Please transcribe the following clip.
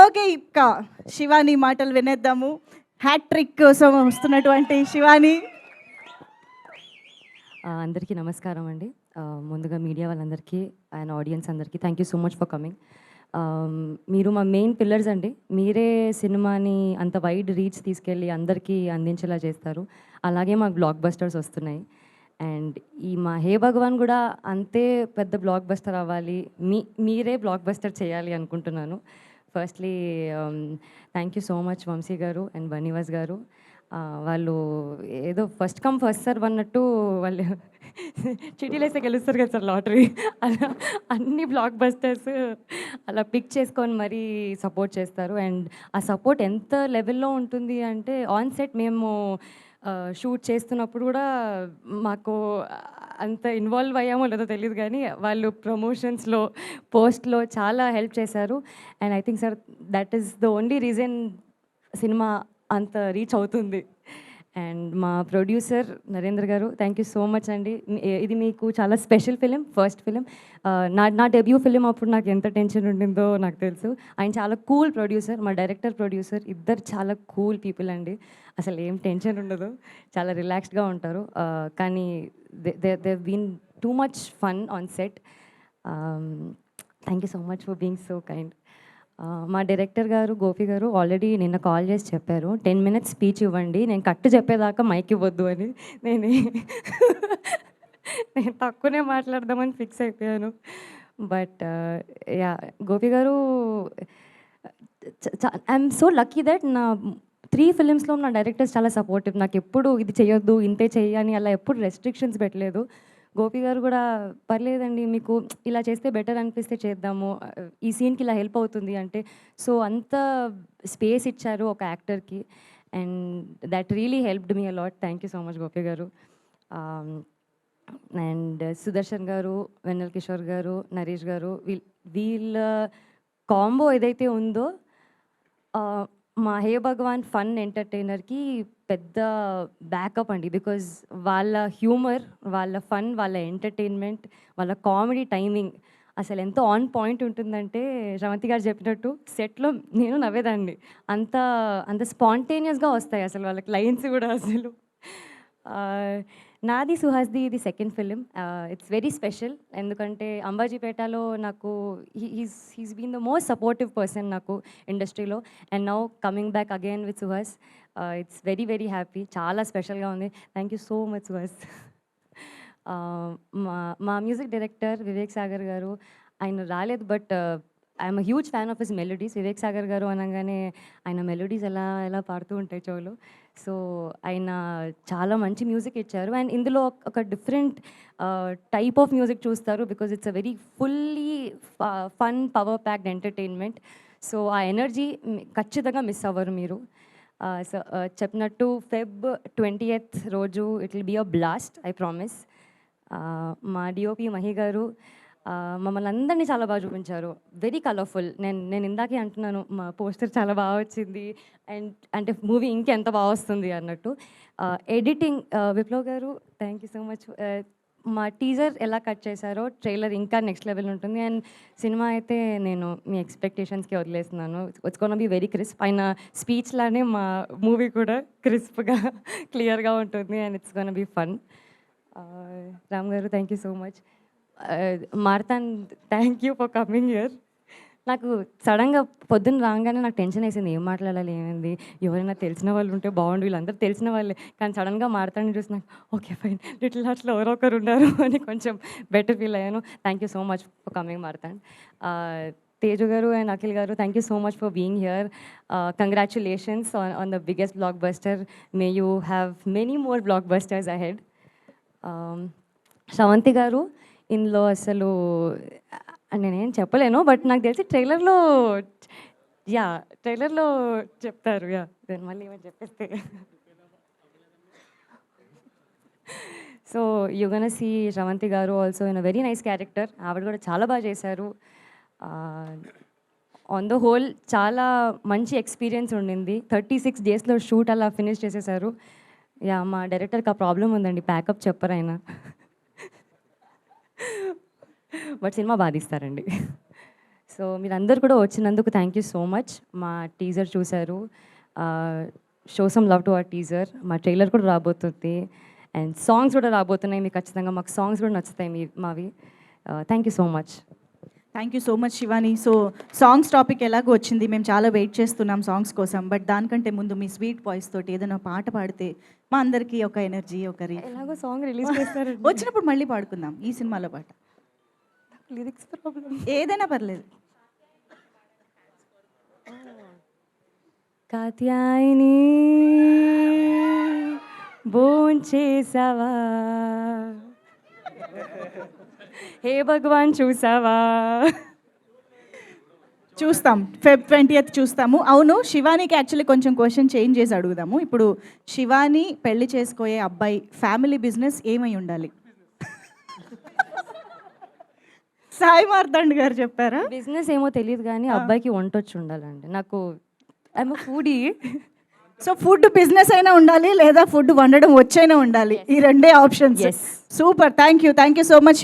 Okay, ఇక శివాని మాటలు వినేద్దాము. Hat trick కోసం వస్తున్నటువంటి శివాని. అందరికీ నమస్కారం అండి. ముందుగా మీడియా వాళ్ళందరికీ అండ్ ఆడియన్స్ అందరికీ thank you so much for coming. మీరు మా మెయిన్ పిల్లర్స్ అండి. మీరే సినిమాని అంత వైడ్ రీచ్ తీసుకెళ్ళి అందరికీ అందించేలా చేస్తారు. అలాగే మాకు బ్లాక్ బస్టర్స్ వస్తున్నాయి. అండ్ ఈ మా హే భగవాన్ కూడా అంతే పెద్ద బ్లాక్ బస్టర్ అవ్వాలి, మీరే బ్లాక్ బస్టర్ చేయాలి అనుకుంటున్నాను. Firstly thank you so much Vamsi గారు అండ్ బనీవాస్ గారు. వాళ్ళు ఏదో ఫస్ట్ కమ్ ఫస్ట్ సర్వ్ అన్నట్టు వాళ్ళు చిటీలు వేస్తే గెలుస్తారు కదా సార్ లాటరీ, అలా అన్ని బ్లాక్ బస్టర్స్ అలా పిక్ చేసుకొని మరీ సపోర్ట్ చేస్తారు. అండ్ ఆ సపోర్ట్ ఎంత లెవెల్లో ఉంటుంది అంటే ఆన్ సెట్ మేము షూట్ చేస్తున్నప్పుడు కూడా మాకు అంత ఇన్వాల్వ్ అయ్యామో లేదో తెలియదు, కానీ వాళ్ళు ప్రమోషన్స్లో పోస్ట్లో చాలా హెల్ప్ చేశారు. And I think sir that is the only reason cinema అంత రీచ్ అవుతుంది. అండ్ మా ప్రొడ్యూసర్ నరేంద్ర గారు థ్యాంక్ యూ సో మచ్ అండి. ఇది మీకు చాలా స్పెషల్ ఫిలిం, ఫస్ట్ ఫిలిం. నా డెబ్యూ ఫిలిం అప్పుడు నాకు ఎంత టెన్షన్ ఉండిందో నాకు తెలుసు. ఆయన చాలా కూల్ ప్రొడ్యూసర్, మా డైరెక్టర్ ప్రొడ్యూసర్ ఇద్దరు చాలా కూల్ పీపుల్ అండి. అసలు ఏం టెన్షన్ ఉండదు, చాలా రిలాక్స్డ్గా ఉంటారు. కానీ they been too much fun on set. Thank you so much for being so kind. మా డైరెక్టర్ గారు గోపి గారు ఆల్రెడీ నిన్న కాల్ చేసి చెప్పారు, 10 minutes స్పీచ్ ఇవ్వండి, నేను కట్టు చెప్పేదాకా మైక్ ఇవ్వద్దు అని. నేను నేను తక్కువనే మాట్లాడదామని ఫిక్స్ అయిపోయాను. బట్ యా, గోపి గారు ఐఎమ్ సో లక్కీ దట్ నా 3 ఫిలిమ్స్లో నా డైరెక్టర్స్ చాలా సపోర్టివ్. నాకు ఎప్పుడు ఇది చేయొద్దు, ఇంతే చెయ్యి అని అలా ఎప్పుడు రెస్ట్రిక్షన్స్ పెట్టలేదు. గోపి గారు కూడా పర్లేదండి, మీకు ఇలా చేస్తే బెటర్ అనిపిస్తే చేద్దాము, ఈ సీన్కి ఇలా హెల్ప్ అవుతుంది అంటే, సో అంత స్పేస్ ఇచ్చారు ఒక యాక్టర్కి. And that really helped me a lot. Thank you so much Gopi garu. And Sudarshan గారు, వెన్నెల కిషోర్ గారు, నరేష్ గారు, వీళ్ళ కాంబో ఏదైతే ఉందో మా హే భగవాన్ ఫన్ ఎంటర్టైనర్కి పెద్ద బ్యాకప్ అండి. బికాజ్ వాళ్ళ హ్యూమర్, వాళ్ళ ఫన్, వాళ్ళ ఎంటర్టైన్మెంట్, వాళ్ళ కామెడీ టైమింగ్ అసలు ఎంతో ఆన్ పాయింట్ ఉంటుందంటే, శ్రవంతి గారు చెప్పినట్టు సెట్లో నేను నవ్వేదాన్ని. అంత అంత స్పాంటేనియస్గా వస్తాయి అసలు వాళ్ళకి లైన్స్ కూడా అసలు. నాది సుహాస్ది ఇది second film. It's very special ఎందుకంటే అంబాజీపేటలో నాకు he's been the most supportive person నాకు ఇండస్ట్రీలో. And now coming back again with Suhas, it's very very happy, చాలా స్పెషల్గా ఉంది. Thank you so much Suhas. మా మా మ్యూజిక్ డైరెక్టర్ వివేక్ సాగర్ గారు, ఆయన రాలేదు but I'm huge fan of his melodies. Vivek Sagar garu అనగానే ఆయన మెలోడీస్ ఎలా ఎలా పాడుతూ ఉంటాయి చెవులు. సో ఆయన చాలా మంచి మ్యూజిక్ ఇచ్చారు. అండ్ ఇందులో ఒక డిఫరెంట్ టైప్ ఆఫ్ మ్యూజిక్ చూస్తారు, because it's a very fully fun power packed entertainment. So ఆ ఎనర్జీ ఖచ్చితంగా మిస్ అవ్వరు మీరు. సో చెప్పినట్టు Feb 20th రోజు it will be a blast, I promise. మా డిఓపి మహి గారు మమ్మల్ని అందరినీ చాలా బాగా చూపించారు, వెరీ కలర్ఫుల్. నేను ఇందాకే అంటున్నాను, మా పోస్టర్ చాలా బాగా వచ్చింది అండ్ అంటే మూవీ ఇంకెంత బాగా వస్తుంది అన్నట్టు. Editing Viplav garu thank you so much. మా టీజర్ ఎలా కట్ చేశారో ట్రైలర్ ఇంకా నెక్స్ట్ లెవెల్ ఉంటుంది. అండ్ సినిమా అయితే నేను మీ ఎక్స్పెక్టేషన్స్కి వదిలేస్తున్నాను. It's gonna be very crisp. ఆయన స్పీచ్ లానే మా మూవీ కూడా క్రిస్ప్గా క్లియర్గా ఉంటుంది and it's gonna be fun. Ram garu thank you so much. మార్తాన్ thank you for coming here. నాకు సడన్గా పొద్దున్న రాగానే నాకు టెన్షన్ వేసింది, ఏం మాట్లాడాలి, ఏమైంది, ఎవరైనా తెలిసిన వాళ్ళు ఉంటే బాగుండు, వీళ్ళందరూ తెలిసిన వాళ్ళే. కానీ సడన్గా మాట్లాడి చూసి నాకు ఓకే ఫైన్, లిటిల్ హార్ట్స్లో ఎవరో ఒకరు ఉన్నారు అని కొంచెం బెటర్ ఫీల్ అయ్యాను. Thank you so much for coming మార్తాన్. Teju garu and Akhil garu thank you so much for being here. Congratulations on the biggest blockbuster. May you have many more blockbusters ahead. Shravanthi garu ఇందులో అసలు నేనేం చెప్పలేను, బట్ నాకు తెలిసి ట్రైలర్లో చెప్తారు. నేను మళ్ళీ ఏమైనా చెప్పేస్తే. So you gonna see Shravanthi garu also in a very nice character. ఆవిడ కూడా చాలా బాగా చేశారు. ఆన్ ద హోల్ చాలా మంచి ఎక్స్పీరియన్స్ ఉండింది. 36 daysలో షూట్ అలా ఫినిష్ చేసేసారు. మా డైరెక్టర్కి ఆ ప్రాబ్లం ఉందండి, ప్యాకప్ చెప్పరు ఆయన, బట్ సినిమా బాధిస్తారండి. సో మీరందరూ కూడా వచ్చినందుకు థ్యాంక్ యూ సో మచ్. మా టీజర్ చూశారు, show some love to our teaser. మా ట్రైలర్ కూడా రాబోతుంది అండ్ సాంగ్స్ కూడా రాబోతున్నాయి. మీకు ఖచ్చితంగా మాకు సాంగ్స్ కూడా నచ్చుతాయి మావి. Thank you so much. Thank you so much Shivani. So songs topic ఎలాగో వచ్చింది, మేము చాలా వెయిట్ చేస్తున్నాం సాంగ్స్ కోసం. బట్ దానికంటే ముందు మీ స్వీట్ వాయిస్ తోటి ఏదైనా పాట పాడితే మా అందరికీ ఒక ఎనర్జీ, ఒక ఎలాగో సాంగ్ రిలీజ్ చేస్తారు, వచ్చినప్పుడు మళ్ళీ పాడుకుందాం ఈ సినిమాలో పాట. Lyrics problem. ఏదైనా పర్లేదు. కాత్యాయని భోంచేసావా, హే భగవాన్ చూసావా. చూస్తాం, Feb 20th చూస్తాము. అవును, శివానికి యాక్చువల్లీ కొంచెం క్వశ్చన్ చేంజ్ చేసి అడుగుదాము. ఇప్పుడు శివాని పెళ్లి చేసుకోయే అబ్బాయి ఫ్యామిలీ బిజినెస్ ఏమై ఉండాలి? సాయి మార్తాండ్ గారు చెప్పారా? బిజినెస్ ఏమో తెలియదు కానీ అబ్బాయికి వంట వచ్చి ఉండాలండి. నాకు I'm foodie. So food business అయినా ఉండాలి లేదా ఫుడ్ వండడం వచ్చైనా ఉండాలి, ఈ రెండే options. Yes. Super, thank you so much.